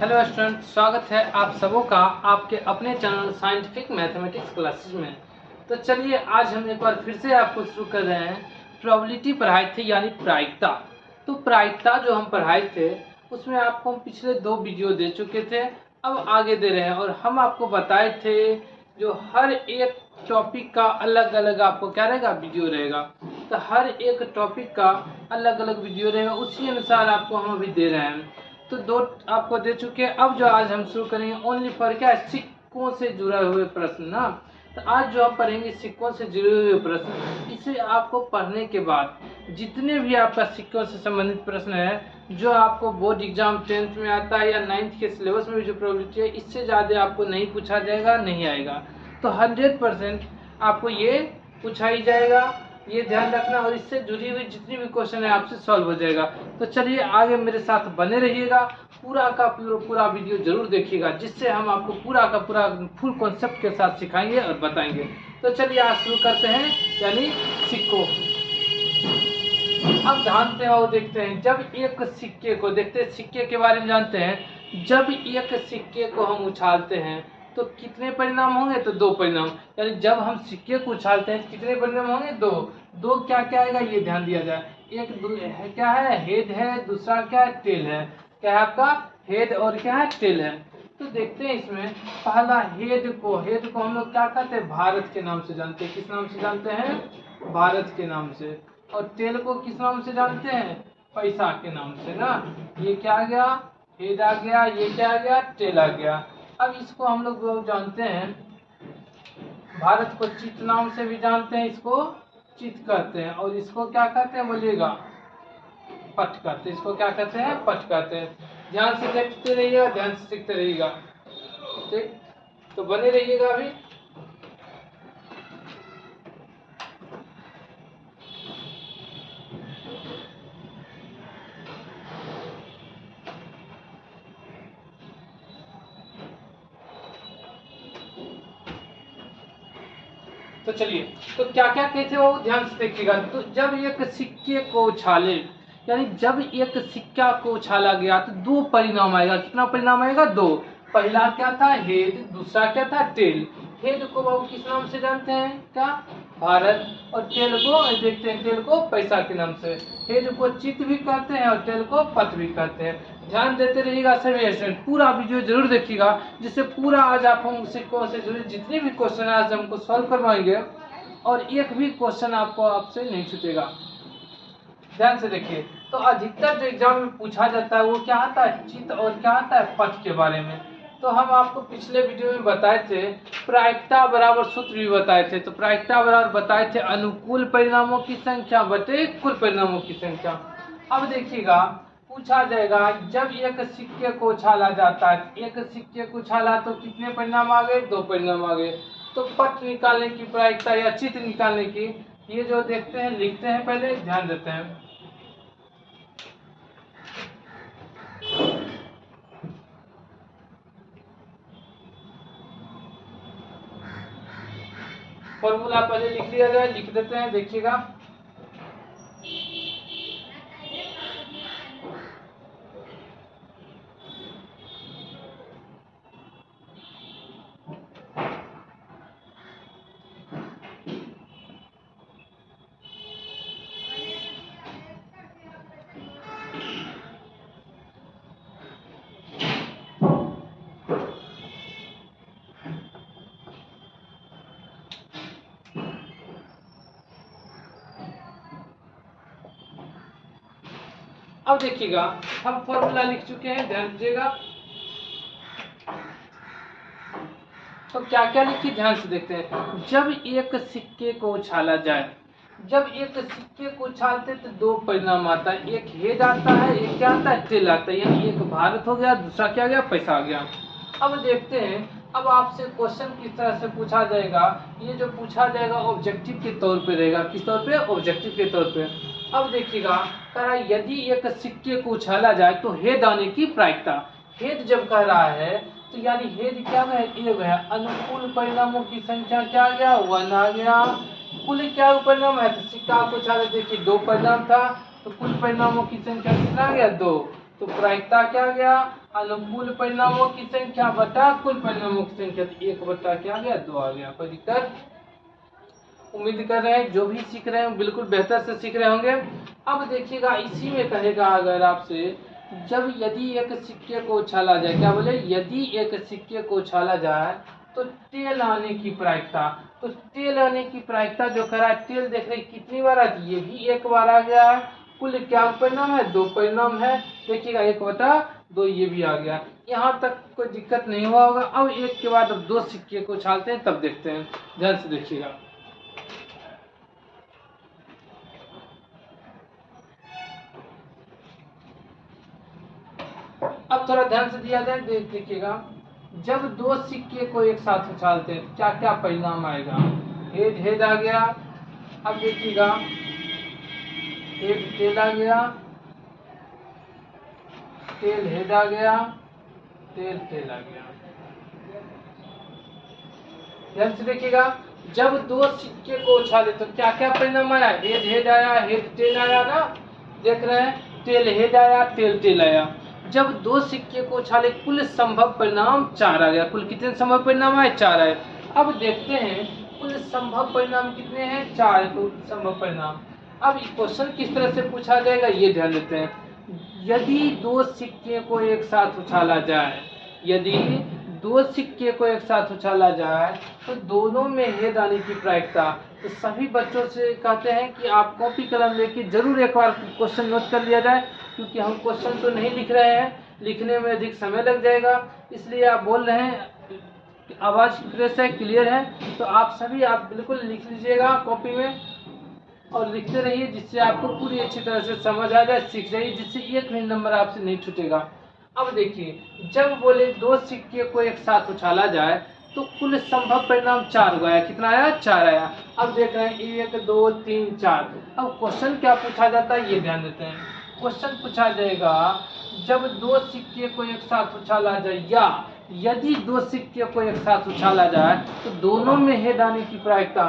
Hello student, स्वागत है आप सबों का आपके अपने चैनल साइंटिफिक मैथमेटिक्स क्लासेस में। तो चलिए आज हम एक बार फिर से आपको शुरू कर रहे हैं। प्रोबेबिलिटी पढ़ाए थे यानी प्रायिकता। तो प्रायिकता जो हम पढ़ाए थे उसमें आपको हम पिछले 2 वीडियो दे चुके थे, अब आगे दे रहे हैं। और हम आपको बताए थे जो हर एक टॉपिक का अलग अलग आपको क्या रहेगा, वीडियो रहेगा। तो हर एक टॉपिक का अलग अलग वीडियो रहेगा, उसी अनुसार आपको हम अभी दे रहे हैं। तो 2 आपको दे चुके हैं। अब जो आज हम शुरू करेंगे ओनली फॉर क्या, सिक्कों से जुड़े हुए प्रश्न ना। तो आज जो हम पढ़ेंगे सिक्कों से जुड़े हुए प्रश्न, इसे आपको पढ़ने के बाद जितने भी आपका सिक्कों से संबंधित प्रश्न है जो आपको बोर्ड एग्जाम 10th में आता है या 9th के सिलेबस में जो प्रोबेबिलिटी है, इससे ज़्यादा आपको नहीं पूछा जाएगा, नहीं आएगा। तो 100% आपको ये पूछा ही जाएगा, ये ध्यान रखना। और इससे जुड़ी हुई जितनी भी क्वेश्चन है आपसे सॉल्व हो जाएगा। तो चलिए आगे मेरे साथ बने रहिएगा, पूरा का पूरा वीडियो जरूर देखिएगा, जिससे हम आपको पूरा का पूरा फुल कॉन्सेप्ट के साथ सिखाएंगे और बताएंगे। तो चलिए आज शुरू करते हैं, यानी सिक्कों। अब जानते हैं और देखते हैं, जब एक सिक्के को देखते हैं, सिक्के के बारे में जानते हैं। जब एक सिक्के को हम उछालते हैं तो कितने परिणाम होंगे, तो 2 परिणाम। यानी जब हम सिक्के को उछालते हैं कितने परिणाम होंगे, 2 क्या क्या आएगा ये ध्यान दिया जाए। एक है क्या है, हेड है, दूसरा क्या है, टेल है। क्या है आपका, हेड और क्या है, टेल है। तो देखते हैं इसमें पहला हेड को हम लोग क्या कहते हैं, भारत के नाम से जानते हैं। किस नाम से जानते हैं, भारत के नाम से। और टेल को किस नाम से जानते हैं, पैसा के नाम से ना। ये क्या आ गया, हेड आ गया, ये क्या आ गया, टेल आ गया। अब इसको हम लोग जानते हैं, भारत को चित नाम से भी जानते हैं, इसको चित कहते हैं। और इसको क्या कहते हैं बोलिएगा, पट कहते हैं। इसको क्या कहते हैं, पट कहते हैं। ध्यान से देखते रहिएगा, ध्यान से सीखते रहिएगा, ठीक। तो बने रहिएगा अभी। तो चलिए, तो क्या क्या कहते हो ध्यान से देखिएगा। तो जब एक सिक्के को उछाले, यानी जब एक सिक्का को उछाला गया तो 2 परिणाम आएगा। कितना परिणाम आएगा, 2। पहला क्या था, हेड, दूसरा क्या था, टेल। हेड को बाबू किस नाम से जानते हैं, क्या, भारत। और टेल को देखते हैं, टेल को पैसा के नाम से। हेड को चित भी कहते हैं और टेल को पट भी कहते हैं। ध्यान देते रहिएगा सभी स्टूडेंट, पूरा वीडियो जरूर देखिएगा, जिससे पूरा आज आप हम सिक्कों से जुड़े जितने भी क्वेश्चन आज हमको सॉल्व करवाएंगे और एक भी क्वेश्चन आपको आपसे नहीं छूटेगा। ध्यान से देखिए। तो अधिकतर जो एग्जाम में पूछा जाता है वो क्या आता है, चित और क्या आता है, पट के बारे में। तो हम आपको पिछले वीडियो में बताए थे, प्रायिकता बराबर सूत्र भी बताए थे। तो प्रायिकता बराबर बताए थे अनुकूल परिणामों की संख्या बटे कुल परिणामों की संख्या। अब देखिएगा, पूछा जाएगा जब एक सिक्के को उछाला जाता है, एक सिक्के को उछाला तो कितने परिणाम आ गए, 2 परिणाम आ गए। तो पट निकालने की प्रायिकता या चित निकालने की, ये जो देखते हैं लिखते हैं, पहले ध्यान देते हैं। फॉर्मूला पहले लिख लिया जाए, लिख देते हैं, देखिएगा। अब देखिएगा, हम फॉर्मूला लिख चुके हैं, ध्यान दीजिएगा। तो क्या क्या लिखिए, ध्यान से देखते हैं। जब एक सिक्के को उछाला जाए, जब एक सिक्के को उछालते तो 2 परिणाम आता है, एक हेड आता है, एक क्या आता है, टेल आता है। यानी एक भारत हो गया, दूसरा क्या गया, पैसा आ गया। अब देखते हैं, अब आपसे क्वेश्चन किस तरह से पूछा जाएगा। ये जो पूछा जाएगा ऑब्जेक्टिव के तौर पे रहेगा। किस तौर पे, ऑब्जेक्टिव के तौर पे। अब देखिएगा, कह रहा है यदि एक सिक्के को उछाला जाए तो हेड आने की प्रायिकता। हेड जब कह रहा है तो यानी हेड क्या है, ए है। अनुकूल परिणामों की संख्या क्या आ गया, 1 आ गया। कुल क्या परिणाम है, तो सिक्का को उछाले, देखिए 2 परिणाम था, तो कुल परिणामों की संख्या कितना आ गया, 2। तो प्रायिकता क्या आ गया, अनुकूल परिणामों की संख्या बटा कुल परिणामों की संख्या, तो 1 बटा क्या आ गया, 2 आ गया। कोई दिक्कत? उम्मीद कर रहे हैं जो भी सीख रहे हैं बिल्कुल बेहतर से सीख रहे होंगे। अब देखिएगा इसी में कहेगा अगर आपसे, जब यदि एक सिक्के को उछाला जाए, क्या बोले, यदि एक सिक्के को उछाला जाए तो टेल आने की प्रायिकता, तो टेल आने की प्रायिकता जो करा है, टेल देख रहे कितनी बार आती है, ये भी 1 बार आ गया है। कुल क्या परिणाम है, 2 परिणाम है। देखिएगा 1 बटा 2 ये भी आ गया। यहाँ तक कोई दिक्कत नहीं हुआ होगा। अब एक के बाद अब 2 सिक्के को उछालते हैं तब देखते हैं, ध्यान से देखिएगा। अब थोड़ा ध्यान से दिया जाए, देखिएगा जब 2 सिक्के को एक साथ उछालते हैं क्या क्या परिणाम आएगा। हेड हेड आ गया। अब देखिएगा हेड टेल आ गया, टेल हेड आ गया, टेल टेल आ गया। ध्यान से देखिएगा जब 2 सिक्के को उछाले तो क्या क्या परिणाम आया, हेड हेड आया, हेड टेल आया ना, देख रहे हैं, टेल हेड आया, टेल टेल आया। जब 2 सिक्के को उछाले कुल संभव परिणाम 4 आ गया। कुल कितने संभव परिणाम आए, 4 आए। अब देखते हैं कुल संभव परिणाम कितने हैं, 4 कुल संभव परिणाम। अब क्वेश्चन किस तरह से पूछा जाएगा ये ध्यान देते हैं। यदि 2 सिक्के को एक साथ उछाला जाए, यदि 2 सिक्के को एक साथ उछाला जाए तो दोनों में हेड आने की प्रायिकता। तो सभी बच्चों से कहते हैं कि आप कॉपी कलम लेके जरूर एक बार क्वेश्चन नोट कर लिया जाए, क्योंकि हम क्वेश्चन तो नहीं लिख रहे हैं, लिखने में अधिक समय लग जाएगा। इसलिए आप बोल रहे हैं आवाज़ फ्रेश है, क्लियर है, तो आप सभी आप बिल्कुल लिख लीजिएगा कॉपी में और लिखते रहिए, जिससे आपको पूरी अच्छी तरह से समझ आ जाए, सीख जाइए, जिससे एक भी नंबर आपसे नहीं छूटेगा। अब देखिए जब बोले 2 सिक्के को एक साथ उछाला जाए तो कुल संभव परिणाम 4 आया। कितना आया, 4 आया। अब देख रहे हैं 1 2 3 4। अब क्वेश्चन क्या पूछा जाता है ये ध्यान देते हैं। क्वेश्चन पूछा जाएगा जब 2 सिक्के को एक साथ उछाला जाए, या यदि 2 सिक्के को एक साथ उछाला जाए तो दोनों में हेड आने की प्रायिकता।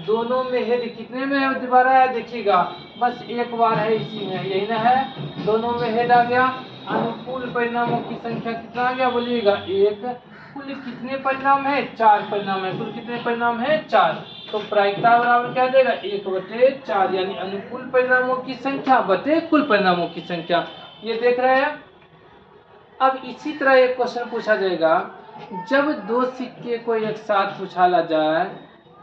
दोनों में हेड कितने में दोबारा है, देखिएगा बस 1 बार है इसी में, यही ना है, दोनों में हेड आ गया। अनुकूल परिणामों की संख्या कितना आ गया, बोलिएगा 1। कुल कितने परिणाम है, 4 परिणाम है। कुल कितने परिणाम है, 4। तो प्रायिकता बराबर क्या देगा, 1/4, यानी अनुकूल परिणामों की संख्या बटे कुल परिणामों की संख्या। ये देख रहे हैं। अब इसी तरह एक क्वेश्चन पूछा जाएगा, जब 2 सिक्के को एक साथ उछाला जाए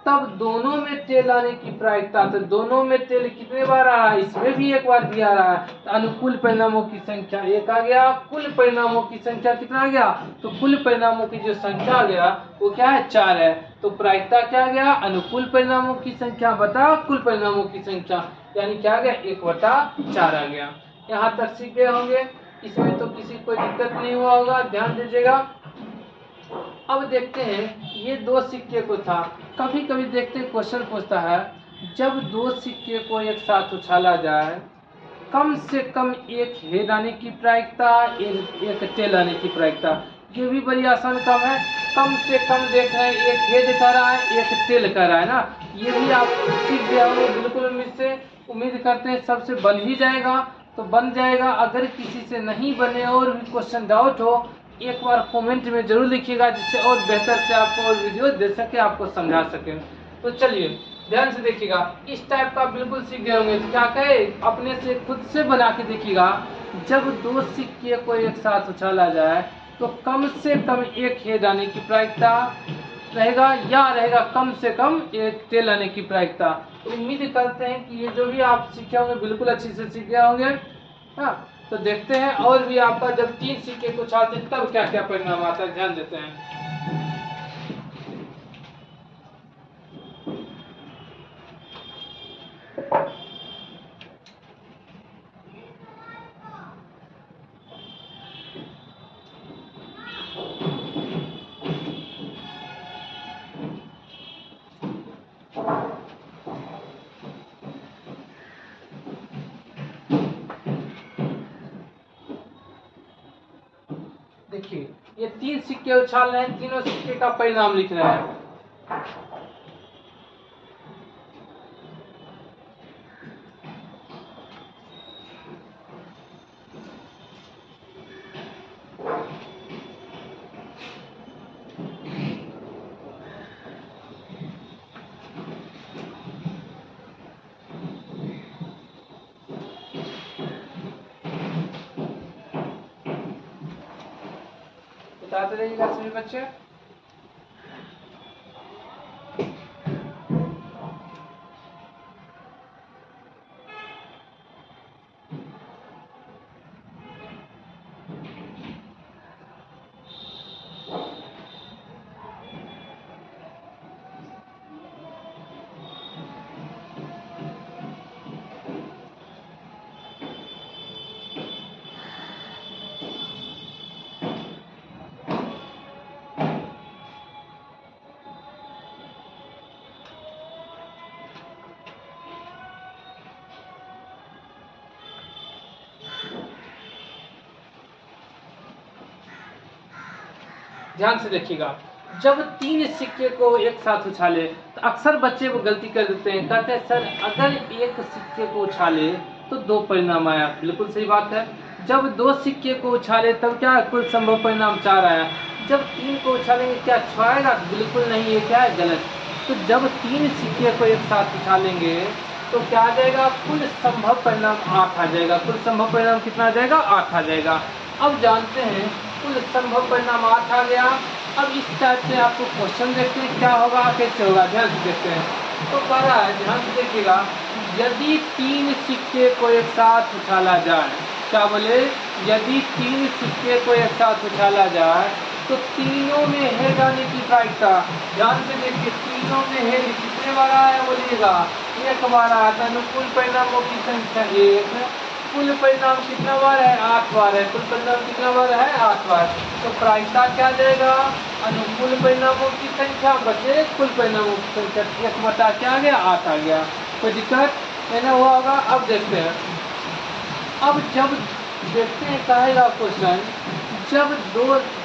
तब दोनों में टेल आने की प्रायिकता। तो दोनों में टेल कितने बार आ रहा है, इसमें भी 1 बार भी आ रहा है। तो अनुकूल परिणामों की संख्या 1 आ गया। कुल परिणामों की संख्या कितना आ गया, तो कुल परिणामों की जो संख्या आ गया वो क्या है, 4 है। तो प्रायिकता क्या आ गया, अनुकूल परिणामों की संख्या बटा कुल परिणामों की संख्या, यानी क्या आ गया, 1/4 आ गया। यहाँ तक सीख गए होंगे, इसमें तो किसी कोई दिक्कत नहीं हुआ होगा, ध्यान दीजिएगा। अब देखते हैं ये 2 सिक्के को था, कभी कभी देखते हैं क्वेश्चन पूछता है जब 2 सिक्के को एक साथ उछाला जाए कम से कम एक हेड आने की प्रायिकता, एक टेल आने की प्रायिकता। ये भी बड़ी आसान काम है। कम से कम देख रहे हैं एक हेड कर रहा है, एक टेल कर रहा है ना, ये भी आप सीख गए होंगे बिल्कुल। उम्मीद करते हैं सबसे बन ही जाएगा, तो बन जाएगा। अगर किसी से नहीं बने और भी क्वेश्चन डाउट हो, एक बार कमेंट में जरूर लिखिएगा, जिससे और बेहतर से आपको और वीडियो दे सके, आपको समझा सके। तो चलिए ध्यान से देखिएगा, इस टाइप का बिल्कुल सीख गए होंगे। तो क्या कहे, अपने से खुद से बना के देखिएगा। जब 2 सिक्के को एक साथ उछाला जाए तो कम से कम एक हेड आने की प्रायिकता रहेगा, या रहेगा कम से कम एक टेल आने की प्रायिकता। तो उम्मीद करते हैं कि ये जो भी आप सीखे होंगे बिल्कुल अच्छे से सीख गए होंगे। हाँ, तो देखते हैं और भी आपका जब 3 सिक्के को उछालते हैं तब क्या क्या परिणाम आता है, ध्यान देते हैं। देखिए ये 3 सिक्के उछाल रहे हैं, तीनों सिक्के का परिणाम लिख रहे हैं। बताते रहिएगा सभी बच्चे। ध्यान से देखिएगा, जब 3 सिक्के को एक साथ उछाले तो अक्सर बच्चे वो गलती कर देते हैं, कहते हैं सर अगर एक सिक्के को उछाले तो 2 परिणाम आया। बिल्कुल सही बात है। जब 2 सिक्के को उछाले तब क्या कुल संभव परिणाम 4 आया। जब 3 को उछालेंगे क्या 6 आएगा? बिल्कुल नहीं, ये क्या है? गलत। तो जब 3 सिक्के को एक साथ उछालेंगे तो क्या आ जाएगा? कुल संभव परिणाम 8 आ जाएगा। कुल संभव परिणाम कितना आ जाएगा? 8 आ जाएगा। अब जानते हैं कुल संभव परिणाम 8 आ गया। अब इस टाइप से आपको क्वेश्चन देखते हैं क्या होगा, कैसे होगा, ध्यान से देखते हैं। तो कह रहा है, ध्यान से देखिएगा, यदि 3 सिक्के को एक साथ उछाला जाए, क्या बोले? यदि 3 सिक्के को एक साथ उछाला जाए तो तीनों में है जाने की प्रायिकता। ध्यान से देखिए, तीनों में है कितने बार आया बोलिएगा? 1 बार आया। तो अनुकूल परिणामों की संख्या 1, कुल परिणाम कितना बार है? 8 बार है। कुल परिणाम कितना बार है? 8 बार। तो प्रायिकता क्या जाएगा? अनुकूल परिणामों की संख्या बचे कुल परिणामों की संख्या, 1 बटा क्या आ गया? 8 आ गया। कोई दिक्कत है ना? हुआ होगा। अब देखते हैं, अब जब देखते हैं कहेगा क्वेश्चन, जब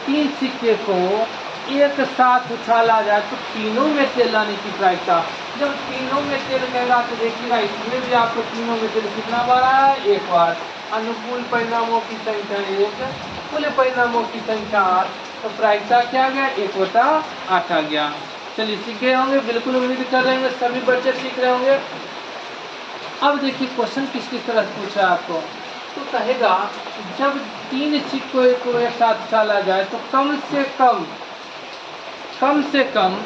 3 सिक्के को एक साथ उछाला जाए तो तीनों में तेल लाने की प्रायिकता। जब तीनों में तेल कहेगा तो देखिएगा इसमें भी आपको तीनों में तेल कितना बार आया? 1 बार। अनुकूल परिणामों की संख्या 1, कुल परिणामों की संख्या 8, तो प्रायिकता क्या आ गया? 1 बटा 8 आ गया। चलिए सीख गए होंगे, बिल्कुल उम्मीद कर रहे होंगे सभी बच्चे सीख रहे होंगे। अब देखिए क्वेश्चन किस तरह से पूछा है आपको। तो कहेगा जब 3 सिक्कों को एक साथ उछाला जाए तो कम से कम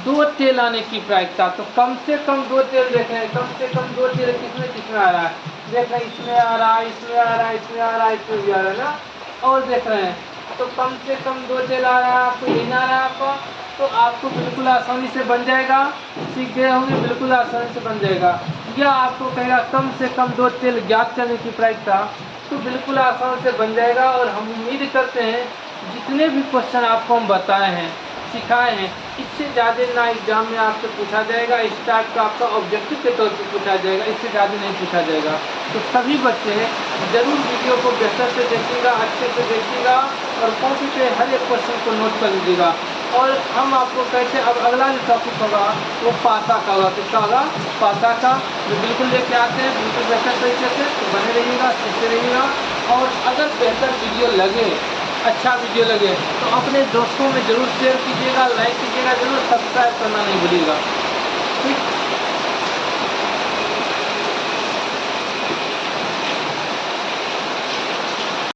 2 तेल आने की प्रायिकता। तो कम से कम 2 तेल देख रहे हैं, कम से कम 2 तेल किसमें आ रहा है? देख रहे हैं इसमें आ रहा है, इसमें आ रहा है, इसमें आ रहा है, इसमें भी आ रहा है ना। और देख रहे हैं तो कम से कम 2 तेल आ रहा है, आपको यही आ रहा है आपको। तो आपको बिल्कुल आसानी से बन जाएगा, सीख गए होंगे, बिल्कुल आसानी से बन जाएगा। या आपको कहेगा कम से कम 2 तेल ज्ञात करने की प्रायिकता, तो बिल्कुल आसान से बन जाएगा। और हम उम्मीद करते हैं जितने भी क्वेश्चन आपको हम बताए हैं, सिखाए हैं, इससे ज़्यादा ना एग्जाम में आपसे पूछा जाएगा। इस टाइप का आपका ऑब्जेक्टिव के तौर पर पूछा जाएगा, इससे ज़्यादा नहीं पूछा जाएगा। तो सभी बच्चे जरूर वीडियो को बेहतर से देखिएगा, अच्छे से देखिएगा और कॉपी पे हर एक क्वेश्चन को नोट कर लीजिएगा। और हम आपको कहते हैं अब अगला जो टॉपिक होगा वो पासा का होगा। किसका होगा? पासा का। जो बिल्कुल लेके आते हैं बिल्कुल बेहतर तरीके से, तो बने रहिएगा, सीखते रहिएगा। और अगर बेहतर वीडियो लगे, अच्छा वीडियो लगे तो अपने दोस्तों में जरूर शेयर कीजिएगा, लाइक कीजिएगा, जरूर सब्सक्राइब करना नहीं भूलिएगा। ठीक।